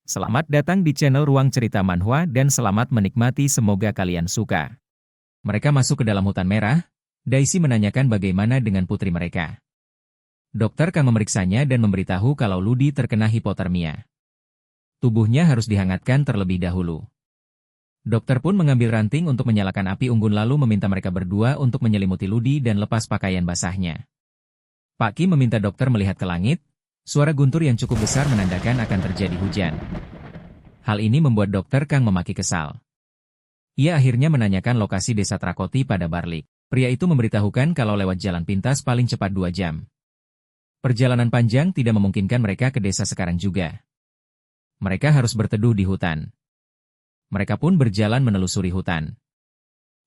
Selamat datang di channel Ruang Cerita Manhwa dan selamat menikmati, semoga kalian suka. Mereka masuk ke dalam hutan merah. Daisy menanyakan bagaimana dengan putri mereka. Dokter Kang memeriksanya dan memberitahu kalau Ludi terkena hipotermia. Tubuhnya harus dihangatkan terlebih dahulu. Dokter pun mengambil ranting untuk menyalakan api unggun lalu meminta mereka berdua untuk menyelimuti Ludi dan lepas pakaian basahnya. Pak Kim meminta dokter melihat ke langit. Suara guntur yang cukup besar menandakan akan terjadi hujan. Hal ini membuat Dokter Kang memaki kesal. Ia akhirnya menanyakan lokasi desa Trakoti pada Barlik. Pria itu memberitahukan kalau lewat jalan pintas paling cepat 2 jam. Perjalanan panjang tidak memungkinkan mereka ke desa sekarang juga. Mereka harus berteduh di hutan. Mereka pun berjalan menelusuri hutan.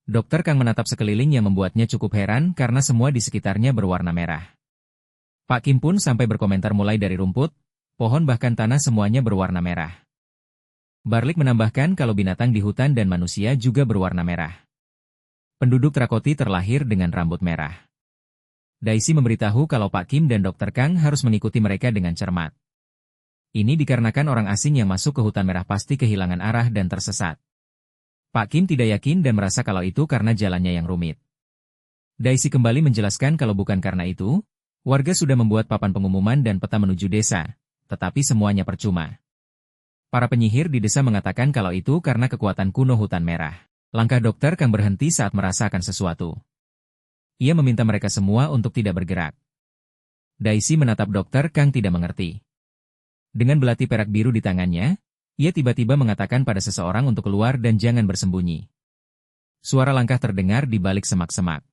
Dokter Kang menatap sekeliling yang membuatnya cukup heran karena semua di sekitarnya berwarna merah. Pak Kim pun sampai berkomentar mulai dari rumput, pohon bahkan tanah semuanya berwarna merah. Barlik menambahkan kalau binatang di hutan dan manusia juga berwarna merah. Penduduk Trakoti terlahir dengan rambut merah. Daisy memberitahu kalau Pak Kim dan Dokter Kang harus mengikuti mereka dengan cermat. Ini dikarenakan orang asing yang masuk ke hutan merah pasti kehilangan arah dan tersesat. Pak Kim tidak yakin dan merasa kalau itu karena jalannya yang rumit. Daisy kembali menjelaskan kalau bukan karena itu, warga sudah membuat papan pengumuman dan peta menuju desa, tetapi semuanya percuma. Para penyihir di desa mengatakan kalau itu karena kekuatan kuno hutan merah. Langkah Dokter Kang berhenti saat merasakan sesuatu. Ia meminta mereka semua untuk tidak bergerak. Daisy menatap Dokter Kang tidak mengerti. Dengan belati perak biru di tangannya, ia tiba-tiba mengatakan pada seseorang untuk keluar dan jangan bersembunyi. Suara langkah terdengar di balik semak-semak.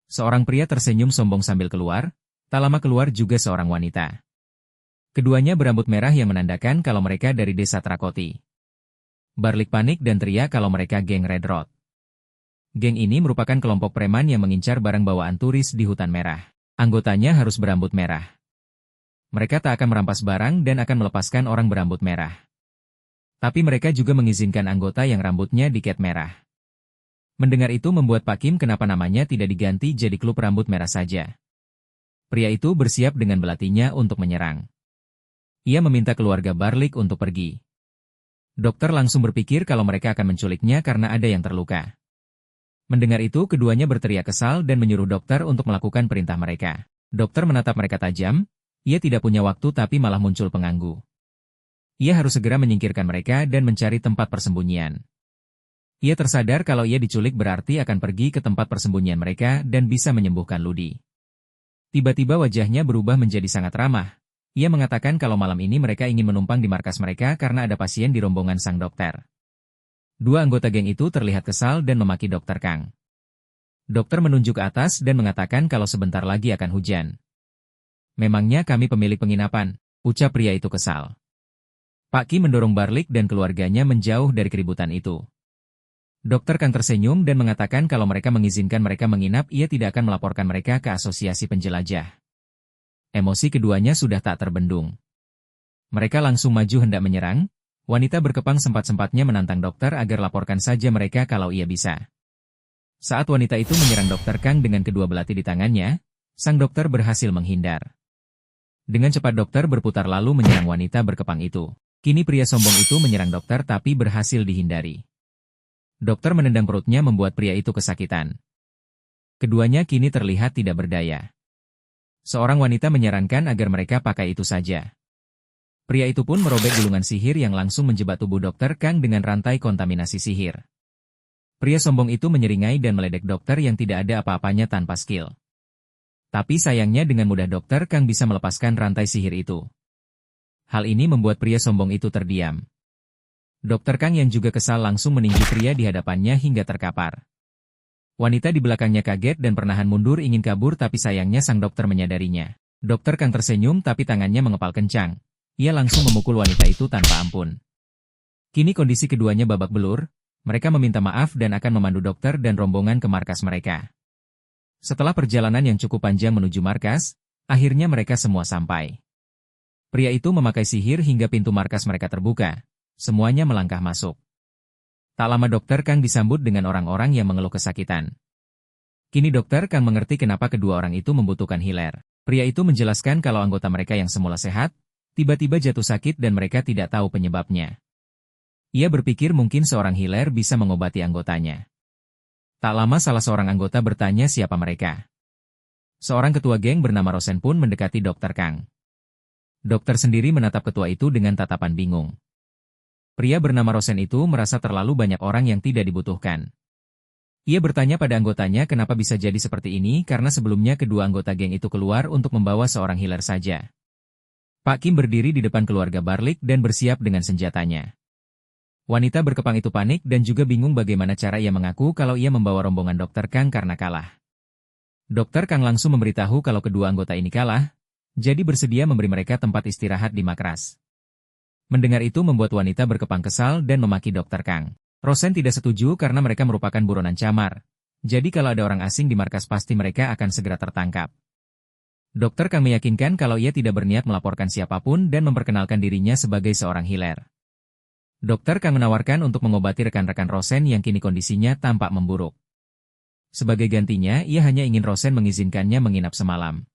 Seorang pria tersenyum sombong sambil keluar, tak lama keluar juga seorang wanita. Keduanya berambut merah yang menandakan kalau mereka dari desa Trakoti. Barlik panik dan teriak kalau mereka geng Red Road. Geng ini merupakan kelompok preman yang mengincar barang bawaan turis di hutan merah. Anggotanya harus berambut merah. Mereka tak akan merampas barang dan akan melepaskan orang berambut merah. Tapi mereka juga mengizinkan anggota yang rambutnya diket merah. Mendengar itu membuat Pak Kim kenapa namanya tidak diganti jadi klub rambut merah saja. Pria itu bersiap dengan belatinya untuk menyerang. Ia meminta keluarga Barlik untuk pergi. Dokter langsung berpikir kalau mereka akan menculiknya karena ada yang terluka. Mendengar itu keduanya berteriak kesal dan menyuruh dokter untuk melakukan perintah mereka. Dokter menatap mereka tajam, ia tidak punya waktu tapi malah muncul pengganggu. Ia harus segera menyingkirkan mereka dan mencari tempat persembunyian. Ia tersadar kalau ia diculik berarti akan pergi ke tempat persembunyian mereka dan bisa menyembuhkan Ludi. Tiba-tiba wajahnya berubah menjadi sangat ramah. Ia mengatakan kalau malam ini mereka ingin menumpang di markas mereka karena ada pasien di rombongan sang dokter. Dua anggota geng itu terlihat kesal dan memaki Dokter Kang. Dokter menunjuk ke atas dan mengatakan kalau sebentar lagi akan hujan. Memangnya kami pemilik penginapan, ucap pria itu kesal. Pak Ki mendorong Barlik dan keluarganya menjauh dari keributan itu. Dokter Kang tersenyum dan mengatakan kalau mereka mengizinkan mereka menginap, ia tidak akan melaporkan mereka ke asosiasi penjelajah. Emosi keduanya sudah tak terbendung. Mereka langsung maju hendak menyerang. Wanita berkepang sempat-sempatnya menantang dokter agar laporkan saja mereka kalau ia bisa. Saat wanita itu menyerang Dokter Kang dengan kedua belati di tangannya, sang dokter berhasil menghindar. Dengan cepat dokter berputar lalu menyerang wanita berkepang itu. Kini pria sombong itu menyerang dokter tapi berhasil dihindari. Dokter menendang perutnya membuat pria itu kesakitan. Keduanya kini terlihat tidak berdaya. Seorang wanita menyarankan agar mereka pakai itu saja. Pria itu pun merobek gulungan sihir yang langsung menjebak tubuh Dokter Kang dengan rantai kontaminasi sihir. Pria sombong itu menyeringai dan meledek dokter yang tidak ada apa-apanya tanpa skill. Tapi sayangnya dengan mudah Dokter Kang bisa melepaskan rantai sihir itu. Hal ini membuat pria sombong itu terdiam. Dokter Kang yang juga kesal langsung meninggi pria di hadapannya hingga terkapar. Wanita di belakangnya kaget dan perlahan mundur ingin kabur tapi sayangnya sang dokter menyadarinya. Dokter Kang tersenyum tapi tangannya mengepal kencang. Ia langsung memukul wanita itu tanpa ampun. Kini kondisi keduanya babak belur, mereka meminta maaf dan akan memandu dokter dan rombongan ke markas mereka. Setelah perjalanan yang cukup panjang menuju markas, akhirnya mereka semua sampai. Pria itu memakai sihir hingga pintu markas mereka terbuka. Semuanya melangkah masuk. Tak lama Dokter Kang disambut dengan orang-orang yang mengeluh kesakitan. Kini Dokter Kang mengerti kenapa kedua orang itu membutuhkan healer. Pria itu menjelaskan kalau anggota mereka yang semula sehat, Tiba-tiba jatuh sakit dan mereka tidak tahu penyebabnya. Ia berpikir mungkin seorang healer bisa mengobati anggotanya. Tak lama salah seorang anggota bertanya siapa mereka. Seorang ketua geng bernama Rosen pun mendekati Dr. Kang. Dokter sendiri menatap ketua itu dengan tatapan bingung. Pria bernama Rosen itu merasa terlalu banyak orang yang tidak dibutuhkan. Ia bertanya pada anggotanya kenapa bisa jadi seperti ini karena sebelumnya kedua anggota geng itu keluar untuk membawa seorang healer saja. Pak Kim berdiri di depan keluarga Barlik dan bersiap dengan senjatanya. Wanita berkepang itu panik dan juga bingung bagaimana cara ia mengaku kalau ia membawa rombongan Dr. Kang karena kalah. Dr. Kang langsung memberitahu kalau kedua anggota ini kalah, jadi bersedia memberi mereka tempat istirahat di Makras. Mendengar itu membuat wanita berkepang kesal dan memaki Dr. Kang. Rosen tidak setuju karena mereka merupakan buronan camar. Jadi kalau ada orang asing di markas pasti mereka akan segera tertangkap. Dr. Kang meyakinkan kalau ia tidak berniat melaporkan siapapun dan memperkenalkan dirinya sebagai seorang healer. Dr. Kang menawarkan untuk mengobati rekan-rekan Rosen yang kini kondisinya tampak memburuk. Sebagai gantinya, ia hanya ingin Rosen mengizinkannya menginap semalam.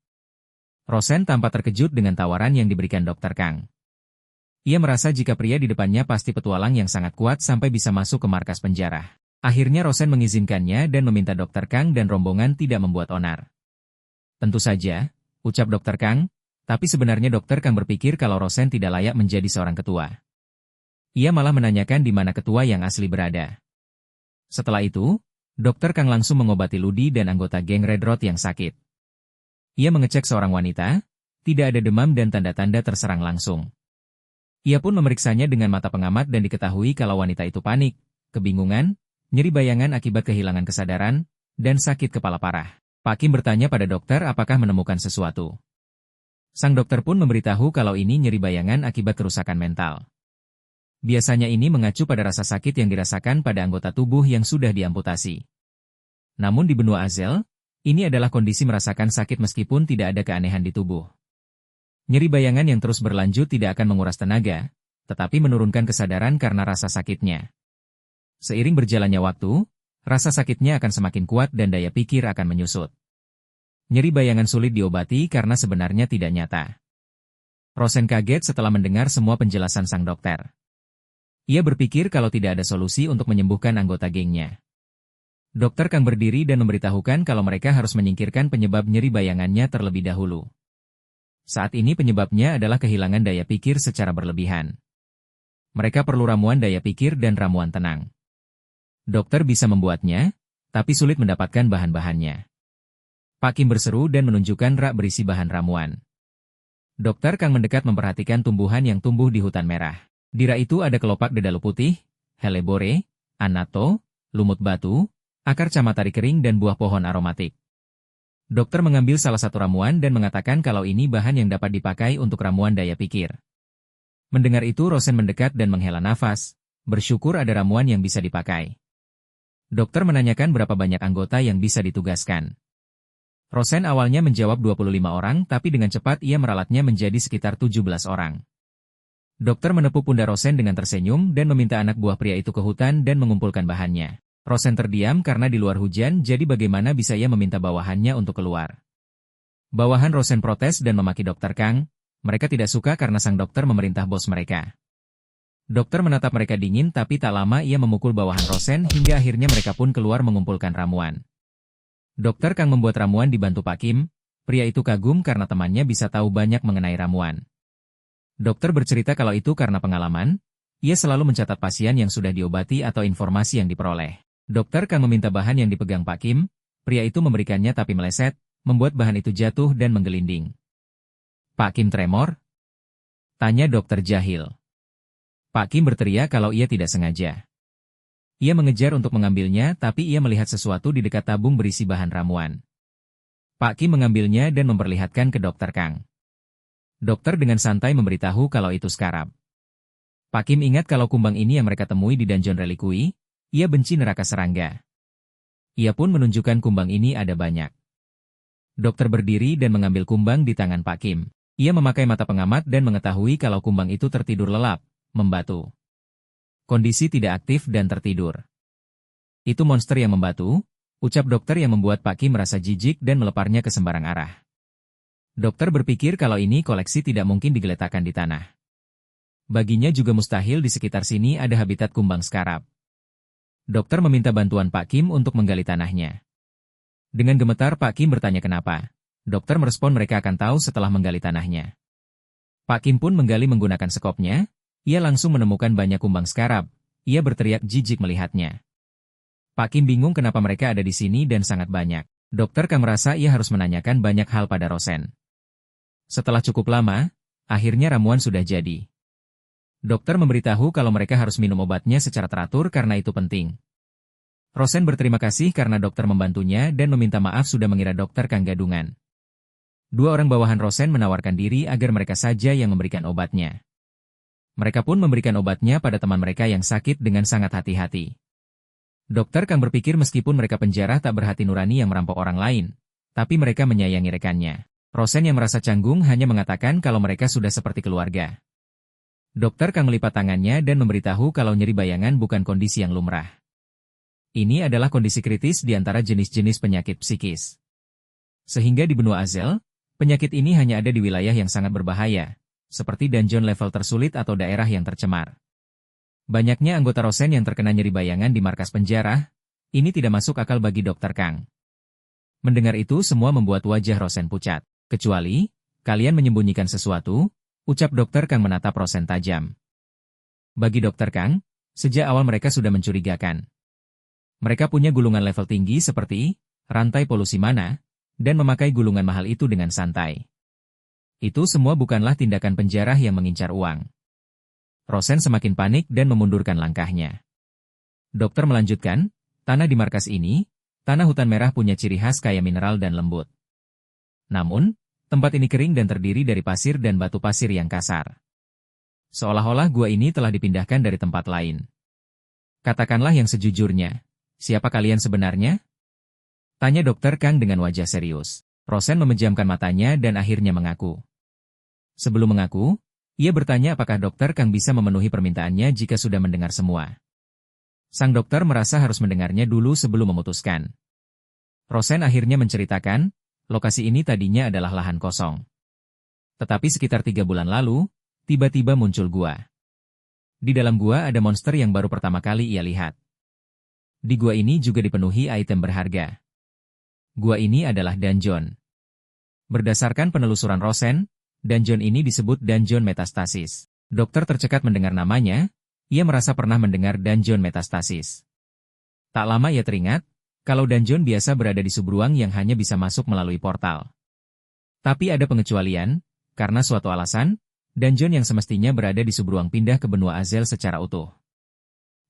Rosen tampak terkejut dengan tawaran yang diberikan Dr. Kang. Ia merasa jika pria di depannya pasti petualang yang sangat kuat sampai bisa masuk ke markas penjara. Akhirnya Rosen mengizinkannya dan meminta Dr. Kang dan rombongan tidak membuat onar. Tentu saja, ucap Dr. Kang, tapi sebenarnya Dr. Kang berpikir kalau Rosen tidak layak menjadi seorang ketua. Ia malah menanyakan di mana ketua yang asli berada. Setelah itu, Dr. Kang langsung mengobati Ludi dan anggota geng Red Road yang sakit. Ia mengecek seorang wanita, tidak ada demam dan tanda-tanda terserang langsung. Ia pun memeriksanya dengan mata pengamat dan diketahui kalau wanita itu panik, kebingungan, nyeri bayangan akibat kehilangan kesadaran, dan sakit kepala parah. Pak Kim bertanya pada dokter apakah menemukan sesuatu. Sang dokter pun memberitahu kalau ini nyeri bayangan akibat kerusakan mental. Biasanya ini mengacu pada rasa sakit yang dirasakan pada anggota tubuh yang sudah diamputasi. Namun di benua Azel, ini adalah kondisi merasakan sakit meskipun tidak ada keanehan di tubuh. Nyeri bayangan yang terus berlanjut tidak akan menguras tenaga, tetapi menurunkan kesadaran karena rasa sakitnya. Seiring berjalannya waktu, rasa sakitnya akan semakin kuat dan daya pikir akan menyusut. Nyeri bayangan sulit diobati karena sebenarnya tidak nyata. Rosen kaget setelah mendengar semua penjelasan sang dokter. Ia berpikir kalau tidak ada solusi untuk menyembuhkan anggota gengnya. Dr. Kang berdiri dan memberitahukan kalau mereka harus menyingkirkan penyebab nyeri bayangannya terlebih dahulu. Saat ini penyebabnya adalah kehilangan daya pikir secara berlebihan. Mereka perlu ramuan daya pikir dan ramuan tenang. Dokter bisa membuatnya, tapi sulit mendapatkan bahan-bahannya. Pak Kim berseru dan menunjukkan rak berisi bahan ramuan. Dr. Kang mendekat memperhatikan tumbuhan yang tumbuh di hutan merah. Di rak itu ada kelopak dedalu putih, helebore, anato, lumut batu, akar camatari kering dan buah pohon aromatik. Dokter mengambil salah satu ramuan dan mengatakan kalau ini bahan yang dapat dipakai untuk ramuan daya pikir. Mendengar itu Rosen mendekat dan menghela nafas, bersyukur ada ramuan yang bisa dipakai. Dokter menanyakan berapa banyak anggota yang bisa ditugaskan. Rosen awalnya menjawab 25 orang tapi dengan cepat ia meralatnya menjadi sekitar 17 orang. Dokter menepuk pundak Rosen dengan tersenyum dan meminta anak buah pria itu ke hutan dan mengumpulkan bahannya. Rosen terdiam karena di luar hujan jadi bagaimana bisa ia meminta bawahannya untuk keluar. Bawahan Rosen protes dan memaki Dr. Kang, mereka tidak suka karena sang dokter memerintah bos mereka. Dokter menatap mereka dingin tapi tak lama ia memukul bawahan Rosen hingga akhirnya mereka pun keluar mengumpulkan ramuan. Dr. Kang membuat ramuan dibantu Pak Kim, pria itu kagum karena temannya bisa tahu banyak mengenai ramuan. Dokter bercerita kalau itu karena pengalaman, ia selalu mencatat pasien yang sudah diobati atau informasi yang diperoleh. Dokter Kang meminta bahan yang dipegang Pak Kim, pria itu memberikannya tapi meleset, membuat bahan itu jatuh dan menggelinding. Pak Kim tremor? Tanya dokter jahil. Pak Kim berteriak kalau ia tidak sengaja. Ia mengejar untuk mengambilnya tapi ia melihat sesuatu di dekat tabung berisi bahan ramuan. Pak Kim mengambilnya dan memperlihatkan ke dokter Kang. Dokter dengan santai memberitahu kalau itu skarab. Pak Kim ingat kalau kumbang ini yang mereka temui di Dungeon Relikui, ia benci neraka serangga. Ia pun menunjukkan kumbang ini ada banyak. Dokter berdiri dan mengambil kumbang di tangan Pak Kim. Ia memakai mata pengamat dan mengetahui kalau kumbang itu tertidur lelap, membatu. Kondisi tidak aktif dan tertidur. Itu monster yang membatu, ucap dokter yang membuat Pak Kim merasa jijik dan meleparnya ke sembarang arah. Dokter berpikir kalau ini koleksi tidak mungkin digeletakkan di tanah. Baginya juga mustahil di sekitar sini ada habitat kumbang skarab. Dokter meminta bantuan Pak Kim untuk menggali tanahnya. Dengan gemetar Pak Kim bertanya kenapa. Dokter merespon mereka akan tahu setelah menggali tanahnya. Pak Kim pun menggali menggunakan sekopnya. Ia langsung menemukan banyak kumbang skarab. Ia berteriak jijik melihatnya. Pak Kim bingung kenapa mereka ada di sini dan sangat banyak. Dokter Kang merasa ia harus menanyakan banyak hal pada Rosen. Setelah cukup lama, akhirnya ramuan sudah jadi. Dokter memberitahu kalau mereka harus minum obatnya secara teratur karena itu penting. Rosen berterima kasih karena dokter membantunya dan meminta maaf sudah mengira dokter Kang gadungan. Dua orang bawahan Rosen menawarkan diri agar mereka saja yang memberikan obatnya. Mereka pun memberikan obatnya pada teman mereka yang sakit dengan sangat hati-hati. Dokter Kang berpikir meskipun mereka penjara tak berhati nurani yang merampok orang lain, tapi mereka menyayangi rekannya. Rosen yang merasa canggung hanya mengatakan kalau mereka sudah seperti keluarga. Dokter Kang melipat tangannya dan memberitahu kalau nyeri bayangan bukan kondisi yang lumrah. Ini adalah kondisi kritis di antara jenis-jenis penyakit psikis. Sehingga di benua Azel, penyakit ini hanya ada di wilayah yang sangat berbahaya, seperti dungeon level tersulit atau daerah yang tercemar. Banyaknya anggota Rosen yang terkena nyeri bayangan di markas penjara, ini tidak masuk akal bagi Dokter Kang. Mendengar itu semua membuat wajah Rosen pucat. Kecuali, kalian menyembunyikan sesuatu, ucap Dokter Kang menatap Rosen tajam. Bagi Dokter Kang, sejak awal mereka sudah mencurigakan. Mereka punya gulungan level tinggi seperti rantai polusi mana, dan memakai gulungan mahal itu dengan santai. Itu semua bukanlah tindakan penjara yang mengincar uang. Rosen semakin panik dan memundurkan langkahnya. Dokter melanjutkan, tanah di markas ini, tanah hutan merah punya ciri khas kaya mineral dan lembut. Namun, tempat ini kering dan terdiri dari pasir dan batu pasir yang kasar. Seolah-olah gua ini telah dipindahkan dari tempat lain. Katakanlah yang sejujurnya, siapa kalian sebenarnya? Tanya Dokter Kang dengan wajah serius. Rosen memejamkan matanya dan akhirnya mengaku. Sebelum mengaku, ia bertanya apakah Dokter Kang bisa memenuhi permintaannya jika sudah mendengar semua. Sang dokter merasa harus mendengarnya dulu sebelum memutuskan. Rosen akhirnya menceritakan, lokasi ini tadinya adalah lahan kosong. Tetapi sekitar 3 bulan lalu, tiba-tiba muncul gua. Di dalam gua ada monster yang baru pertama kali ia lihat. Di gua ini juga dipenuhi item berharga. Gua ini adalah dungeon. Berdasarkan penelusuran Rosen, dungeon ini disebut dungeon metastasis. Dokter tercekat mendengar namanya, ia merasa pernah mendengar dungeon metastasis. Tak lama ia teringat, kalau dungeon biasa berada di subruang yang hanya bisa masuk melalui portal. Tapi ada pengecualian, karena suatu alasan, dungeon yang semestinya berada di subruang pindah ke benua Azel secara utuh.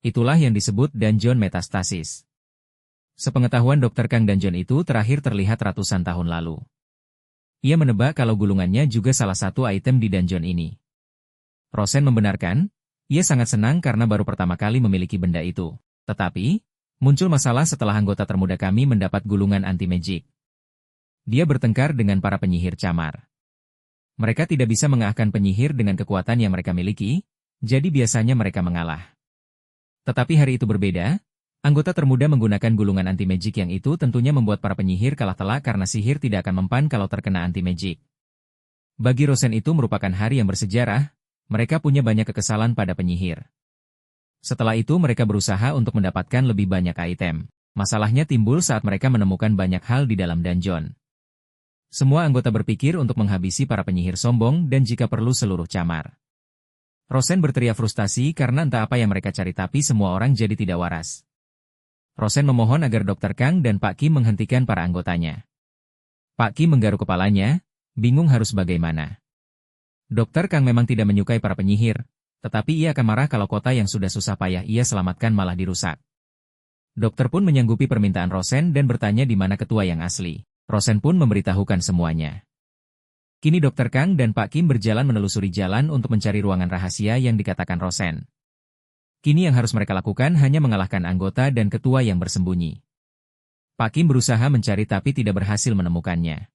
Itulah yang disebut dungeon metastasis. Sepengetahuan Dokter Kang, dungeon itu terakhir terlihat ratusan tahun lalu. Ia menebak kalau gulungannya juga salah satu item di dungeon ini. Rosen membenarkan, ia sangat senang karena baru pertama kali memiliki benda itu. Tetapi, muncul masalah setelah anggota termuda kami mendapat gulungan anti-magic. Dia bertengkar dengan para penyihir camar. Mereka tidak bisa mengalahkan penyihir dengan kekuatan yang mereka miliki, jadi biasanya mereka mengalah. Tetapi hari itu berbeda, anggota termuda menggunakan gulungan anti-magic yang itu tentunya membuat para penyihir kalah telak karena sihir tidak akan mempan kalau terkena anti-magic. Bagi Rosen itu merupakan hari yang bersejarah, mereka punya banyak kekesalan pada penyihir. Setelah itu mereka berusaha untuk mendapatkan lebih banyak item. Masalahnya timbul saat mereka menemukan banyak hal di dalam dungeon. Semua anggota berpikir untuk menghabisi para penyihir sombong dan jika perlu seluruh camar. Rosen berteriak frustasi karena entah apa yang mereka cari tapi semua orang jadi tidak waras. Rosen memohon agar Dokter Kang dan Pak Kim menghentikan para anggotanya. Pak Kim menggaruk kepalanya, bingung harus bagaimana. Dokter Kang memang tidak menyukai para penyihir, tetapi ia akan marah kalau kota yang sudah susah payah ia selamatkan malah dirusak. Dokter pun menyanggupi permintaan Rosen dan bertanya di mana ketua yang asli. Rosen pun memberitahukan semuanya. Kini Dokter Kang dan Pak Kim berjalan menelusuri jalan untuk mencari ruangan rahasia yang dikatakan Rosen. Kini yang harus mereka lakukan hanya mengalahkan anggota dan ketua yang bersembunyi. Pak Kim berusaha mencari tapi tidak berhasil menemukannya.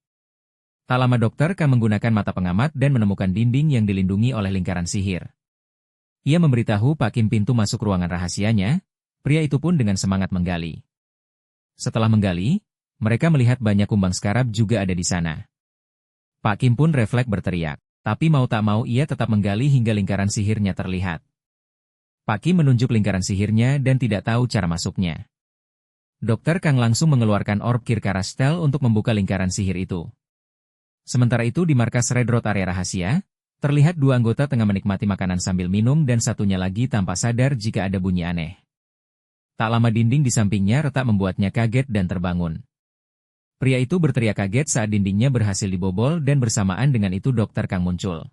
Tak lama Dokter Kang menggunakan mata pengamat dan menemukan dinding yang dilindungi oleh lingkaran sihir. Ia memberitahu Pak Kim pintu masuk ruangan rahasianya, pria itu pun dengan semangat menggali. Setelah menggali, mereka melihat banyak kumbang skarab juga ada di sana. Pak Kim pun refleks berteriak. Tapi mau tak mau ia tetap menggali hingga lingkaran sihirnya terlihat. Pak Kim menunjuk lingkaran sihirnya dan tidak tahu cara masuknya. Dokter Kang langsung mengeluarkan orb Kirkarastel untuk membuka lingkaran sihir itu. Sementara itu di markas Red Road area rahasia, terlihat dua anggota tengah menikmati makanan sambil minum dan satunya lagi tanpa sadar jika ada bunyi aneh. Tak lama dinding di sampingnya retak membuatnya kaget dan terbangun. Pria itu berteriak kaget saat dindingnya berhasil dibobol dan bersamaan dengan itu Dokter Kang muncul.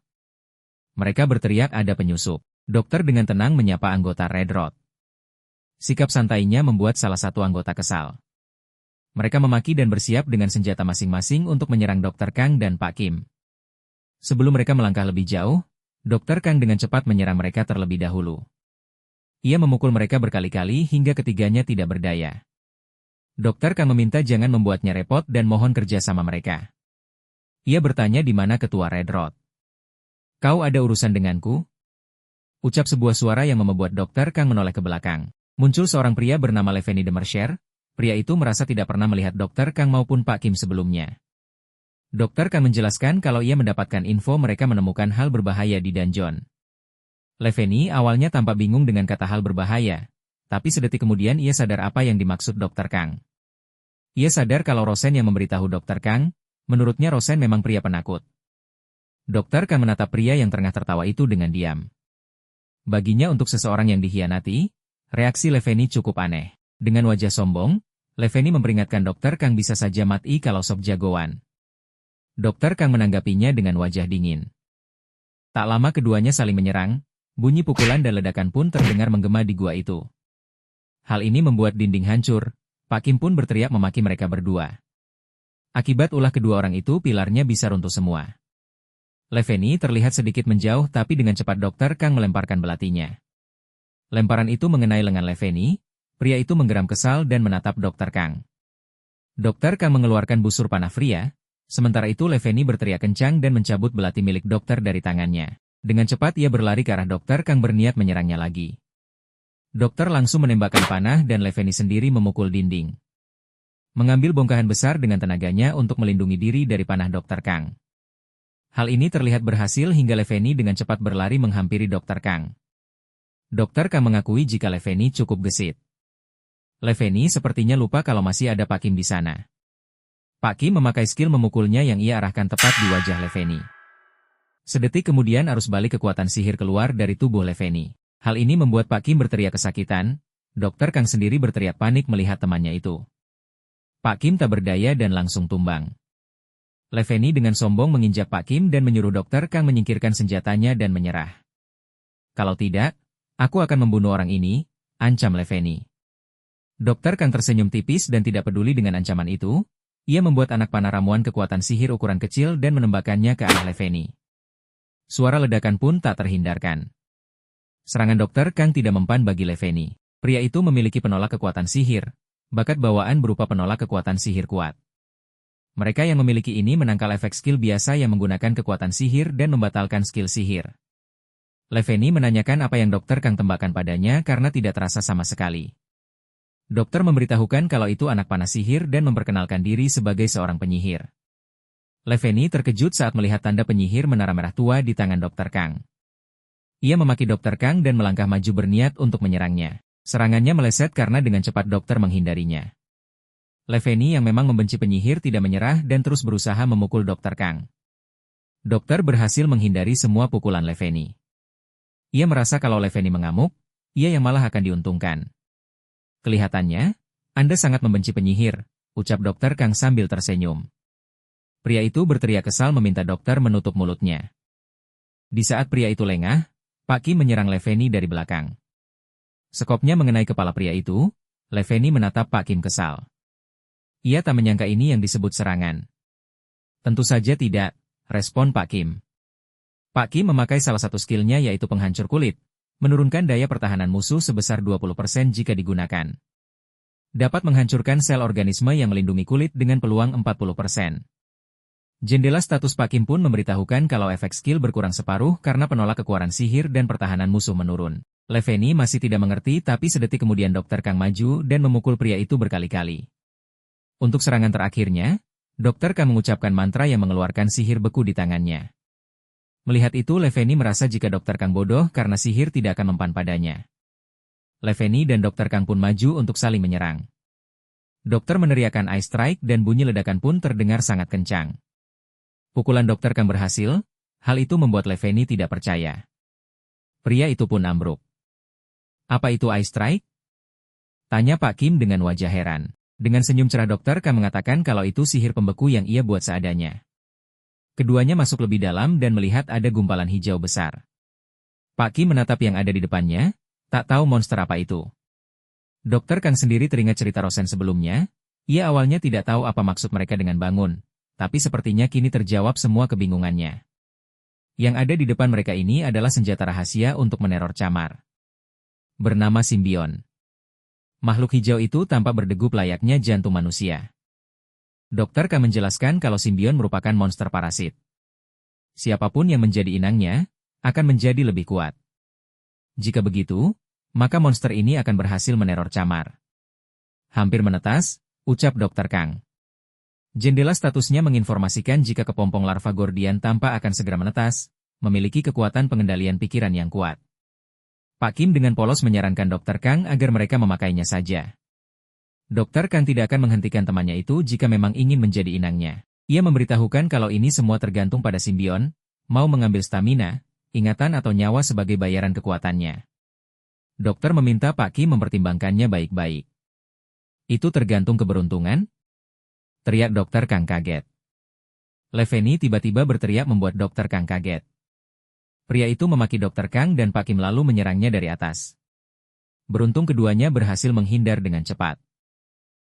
Mereka berteriak ada penyusup. Dokter dengan tenang menyapa anggota Red Road. Sikap santainya membuat salah satu anggota kesal. Mereka memaki dan bersiap dengan senjata masing-masing untuk menyerang Dokter Kang dan Pak Kim. Sebelum mereka melangkah lebih jauh, Dokter Kang dengan cepat menyerang mereka terlebih dahulu. Ia memukul mereka berkali-kali hingga ketiganya tidak berdaya. Dokter Kang meminta jangan membuatnya repot dan mohon kerja sama mereka. Ia bertanya di mana ketua Red Road. Kau ada urusan denganku? Ucap sebuah suara yang membuat Dokter Kang menoleh ke belakang. Muncul seorang pria bernama Leveni de Mercier. Pria itu merasa tidak pernah melihat Dokter Kang maupun Pak Kim sebelumnya. Dokter Kang menjelaskan kalau ia mendapatkan info mereka menemukan hal berbahaya di dungeon. Leveni awalnya tampak bingung dengan kata hal berbahaya, tapi sedetik kemudian ia sadar apa yang dimaksud Dokter Kang. Ia sadar kalau Rosen yang memberitahu Dokter Kang, menurutnya Rosen memang pria penakut. Dokter Kang menatap pria yang tengah tertawa itu dengan diam. Baginya untuk seseorang yang dihianati, reaksi Leveni cukup aneh. Dengan wajah sombong, Leveni memperingatkan Dokter Kang bisa saja mati kalau sok jagoan. Dokter Kang menanggapinya dengan wajah dingin. Tak lama keduanya saling menyerang, bunyi pukulan dan ledakan pun terdengar menggema di gua itu. Hal ini membuat dinding hancur. Pak Kim pun berteriak memaki mereka berdua. Akibat ulah kedua orang itu pilarnya bisa runtuh semua. Leveni terlihat sedikit menjauh tapi dengan cepat Dokter Kang melemparkan belatinya. Lemparan itu mengenai lengan Leveni, pria itu menggeram kesal dan menatap Dokter Kang. Dokter Kang mengeluarkan busur panah pria, sementara itu Leveni berteriak kencang dan mencabut belati milik dokter dari tangannya. Dengan cepat ia berlari ke arah Dokter Kang berniat menyerangnya lagi. Dokter langsung menembakkan panah dan Leveni sendiri memukul dinding. Mengambil bongkahan besar dengan tenaganya untuk melindungi diri dari panah Dokter Kang. Hal ini terlihat berhasil hingga Leveni dengan cepat berlari menghampiri Dokter Kang. Dokter Kang mengakui jika Leveni cukup gesit. Leveni sepertinya lupa kalau masih ada Pak Kim di sana. Pak Kim memakai skill memukulnya yang ia arahkan tepat di wajah Leveni. Sedetik kemudian arus balik kekuatan sihir keluar dari tubuh Leveni. Hal ini membuat Pak Kim berteriak kesakitan. Dokter Kang sendiri berteriak panik melihat temannya itu. Pak Kim tak berdaya dan langsung tumbang. Leveni dengan sombong menginjak Pak Kim dan menyuruh Dokter Kang menyingkirkan senjatanya dan menyerah. Kalau tidak, aku akan membunuh orang ini, ancam Leveni. Dokter Kang tersenyum tipis dan tidak peduli dengan ancaman itu. Ia membuat anak panah ramuan kekuatan sihir ukuran kecil dan menembakkannya ke arah Leveni. Suara ledakan pun tak terhindarkan. Serangan Dokter Kang tidak mempan bagi Leveni. Pria itu memiliki penolak kekuatan sihir, bakat bawaan berupa penolak kekuatan sihir kuat. Mereka yang memiliki ini menangkal efek skill biasa yang menggunakan kekuatan sihir dan membatalkan skill sihir. Leveni menanyakan apa yang Dokter Kang tembakkan padanya karena tidak terasa sama sekali. Dokter memberitahukan kalau itu anak panah sihir dan memperkenalkan diri sebagai seorang penyihir. Leveni terkejut saat melihat tanda penyihir menara merah tua di tangan Dokter Kang. Ia memaki Dokter Kang dan melangkah maju berniat untuk menyerangnya. Serangannya meleset karena dengan cepat dokter menghindarinya. Leveni yang memang membenci penyihir tidak menyerah dan terus berusaha memukul Dokter Kang. Dokter berhasil menghindari semua pukulan Leveni. Ia merasa kalau Leveni mengamuk, ia yang malah akan diuntungkan. Kelihatannya, Anda sangat membenci penyihir, ucap Dokter Kang sambil tersenyum. Pria itu berteriak kesal meminta dokter menutup mulutnya. Di saat pria itu lengah, Pak Kim menyerang Leveni dari belakang. Sekopnya mengenai kepala pria itu, Leveni menatap Pak Kim kesal. Ia tak menyangka ini yang disebut serangan. Tentu saja tidak, respon Pak Kim. Pak Kim memakai salah satu skillnya yaitu penghancur kulit, menurunkan daya pertahanan musuh sebesar 20% jika digunakan. Dapat menghancurkan sel organisme yang melindungi kulit dengan peluang 40%. Jendela status Pak Kim pun memberitahukan kalau efek skill berkurang separuh karena penolak kekuatan sihir dan pertahanan musuh menurun. Leveni masih tidak mengerti tapi sedetik kemudian Dokter Kang maju dan memukul pria itu berkali-kali. Untuk serangan terakhirnya, Dokter Kang mengucapkan mantra yang mengeluarkan sihir beku di tangannya. Melihat itu Leveni merasa jika Dokter Kang bodoh karena sihir tidak akan mempan padanya. Leveni dan Dokter Kang pun maju untuk saling menyerang. Dokter meneriakkan Ice Strike dan bunyi ledakan pun terdengar sangat kencang. Pukulan Dokter Kang berhasil, hal itu membuat Leveni tidak percaya. Pria itu pun ambruk. Apa itu Ice Strike? Tanya Pak Kim dengan wajah heran. Dengan senyum cerah Dokter Kang mengatakan kalau itu sihir pembeku yang ia buat seadanya. Keduanya masuk lebih dalam dan melihat ada gumpalan hijau besar. Pak Kim menatap yang ada di depannya, tak tahu monster apa itu. Dokter Kang sendiri teringat cerita Rosen sebelumnya, ia awalnya tidak tahu apa maksud mereka dengan bangun, tapi sepertinya kini terjawab semua kebingungannya. Yang ada di depan mereka ini adalah senjata rahasia untuk meneror camar. Bernama Simbion. Makhluk hijau itu tampak berdegup layaknya jantung manusia. Dokter Kang menjelaskan kalau Simbion merupakan monster parasit. Siapapun yang menjadi inangnya, akan menjadi lebih kuat. Jika begitu, maka monster ini akan berhasil meneror camar. Hampir menetas, ucap Dokter Kang. Jendela statusnya menginformasikan jika kepompong larva Gordian tampak akan segera menetas, memiliki kekuatan pengendalian pikiran yang kuat. Pak Kim dengan polos menyarankan Dokter Kang agar mereka memakainya saja. Dokter Kang tidak akan menghentikan temannya itu jika memang ingin menjadi inangnya. Ia memberitahukan kalau ini semua tergantung pada Simbion, mau mengambil stamina, ingatan atau nyawa sebagai bayaran kekuatannya. Dokter meminta Pak Kim mempertimbangkannya baik-baik. Itu tergantung keberuntungan? Teriak Dokter Kang kaget. Leveni tiba-tiba berteriak membuat Dokter Kang kaget. Pria itu memaki Dokter Kang dan Pak Kim lalu menyerangnya dari atas. Beruntung keduanya berhasil menghindar dengan cepat.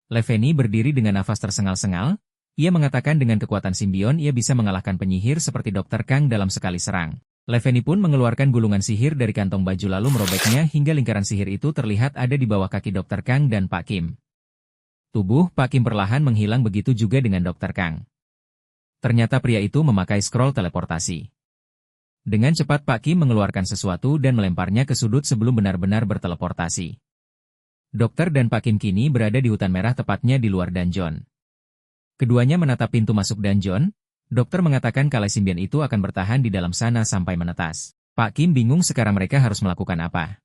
Leveni berdiri dengan nafas tersengal-sengal, ia mengatakan dengan kekuatan Simbion ia bisa mengalahkan penyihir seperti Dokter Kang dalam sekali serang. Leveni pun mengeluarkan gulungan sihir dari kantong baju lalu merobeknya hingga lingkaran sihir itu terlihat ada di bawah kaki Dokter Kang dan Pak Kim. Tubuh Pak Kim perlahan menghilang begitu juga dengan Dokter Kang. Ternyata pria itu memakai scroll teleportasi. Dengan cepat Pak Kim mengeluarkan sesuatu dan melemparnya ke sudut sebelum benar-benar berteleportasi. Dokter dan Pak Kim kini berada di hutan merah tepatnya di luar dungeon. Keduanya menatap pintu masuk dungeon, dokter mengatakan kalau Simbion itu akan bertahan di dalam sana sampai menetas. Pak Kim bingung sekarang mereka harus melakukan apa.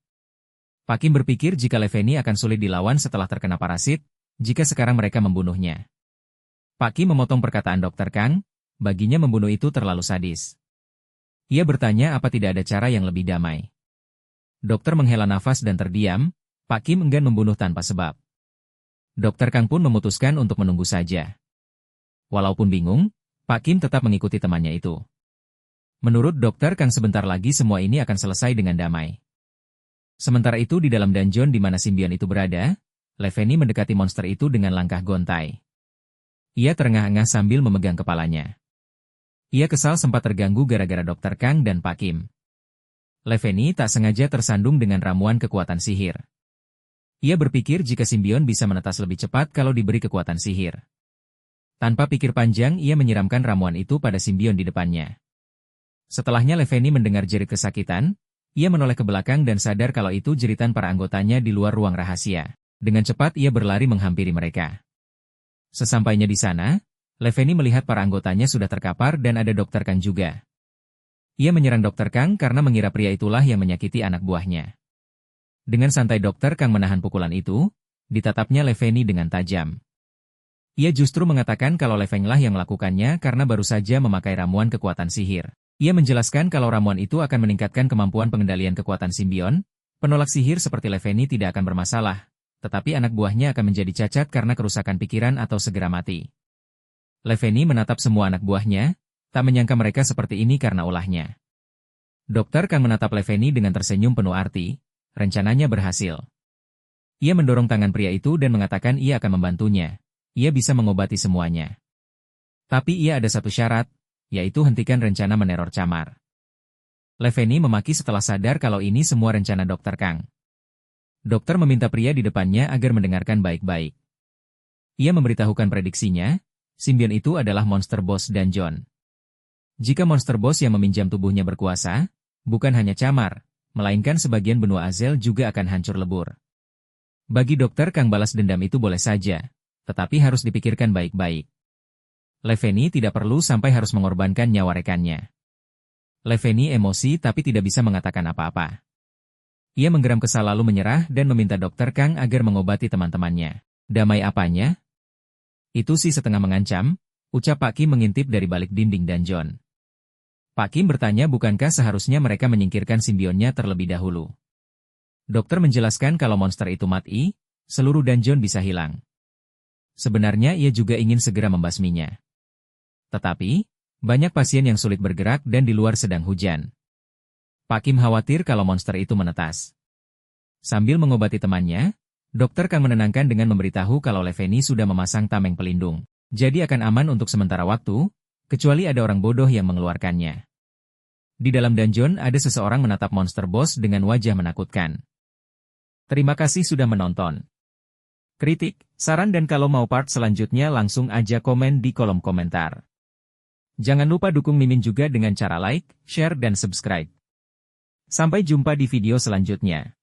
Pak Kim berpikir jika Leveni akan sulit dilawan setelah terkena parasit, jika sekarang mereka membunuhnya. Pak Kim memotong perkataan Dokter Kang, baginya membunuh itu terlalu sadis. Ia bertanya apa tidak ada cara yang lebih damai. Dokter menghela nafas dan terdiam, Pak Kim enggan membunuh tanpa sebab. Dokter Kang pun memutuskan untuk menunggu saja. Walaupun bingung, Pak Kim tetap mengikuti temannya itu. Menurut Dokter Kang sebentar lagi semua ini akan selesai dengan damai. Sementara itu di dalam dungeon di mana Simbion itu berada, Leveni mendekati monster itu dengan langkah gontai. Ia terengah-engah sambil memegang kepalanya. Ia kesal sempat terganggu gara-gara Dokter Kang dan Pak Kim. Leveni tak sengaja tersandung dengan ramuan kekuatan sihir. Ia berpikir jika Simbion bisa menetas lebih cepat kalau diberi kekuatan sihir. Tanpa pikir panjang ia menyiramkan ramuan itu pada Simbion di depannya. Setelahnya Leveni mendengar jerit kesakitan, ia menoleh ke belakang dan sadar kalau itu jeritan para anggotanya di luar ruang rahasia. Dengan cepat ia berlari menghampiri mereka. Sesampainya di sana, Leveni melihat para anggotanya sudah terkapar dan ada Dokter Kang juga. Ia menyerang Dokter Kang karena mengira pria itulah yang menyakiti anak buahnya. Dengan santai Dokter Kang menahan pukulan itu, ditatapnya Leveni dengan tajam. Ia justru mengatakan kalau Levenglah yang melakukannya karena baru saja memakai ramuan kekuatan sihir. Ia menjelaskan kalau ramuan itu akan meningkatkan kemampuan pengendalian kekuatan Simbion, penolak sihir seperti Leveni tidak akan bermasalah, tetapi anak buahnya akan menjadi cacat karena kerusakan pikiran atau segera mati. Leveni menatap semua anak buahnya, tak menyangka mereka seperti ini karena ulahnya. Dokter Kang menatap Leveni dengan tersenyum penuh arti, rencananya berhasil. Ia mendorong tangan pria itu dan mengatakan ia akan membantunya, ia bisa mengobati semuanya. Tapi ia ada satu syarat, yaitu hentikan rencana meneror camar. Leveni memaki setelah sadar kalau ini semua rencana Dokter Kang. Dokter meminta pria di depannya agar mendengarkan baik-baik. Ia memberitahukan prediksinya, Simbion itu adalah monster boss dungeon. Jika monster boss yang meminjam tubuhnya berkuasa, bukan hanya camar, melainkan sebagian benua Azel juga akan hancur lebur. Bagi Dokter Kang balas dendam itu boleh saja, tetapi harus dipikirkan baik-baik. Leveni tidak perlu sampai harus mengorbankan nyawa rekannya. Leveni emosi tapi tidak bisa mengatakan apa-apa. Ia menggeram kesal lalu menyerah dan meminta Dokter Kang agar mengobati teman-temannya. Damai apanya? Itu sih setengah mengancam, ucap Pak Kim mengintip dari balik dinding dungeon. Pak Kim bertanya bukankah seharusnya mereka menyingkirkan simbionnya terlebih dahulu. Dokter menjelaskan kalau monster itu mati, seluruh dungeon bisa hilang. Sebenarnya ia juga ingin segera membasminya. Tetapi, banyak pasien yang sulit bergerak dan di luar sedang hujan. Pak Kim khawatir kalau monster itu menetas. Sambil mengobati temannya, Dokter Kang menenangkan dengan memberitahu kalau Leveni sudah memasang tameng pelindung. Jadi akan aman untuk sementara waktu, kecuali ada orang bodoh yang mengeluarkannya. Di dalam dungeon ada seseorang menatap monster boss dengan wajah menakutkan. Terima kasih sudah menonton. Kritik, saran dan kalau mau part selanjutnya langsung aja komen di kolom komentar. Jangan lupa dukung Mimin juga dengan cara like, share dan subscribe. Sampai jumpa di video selanjutnya.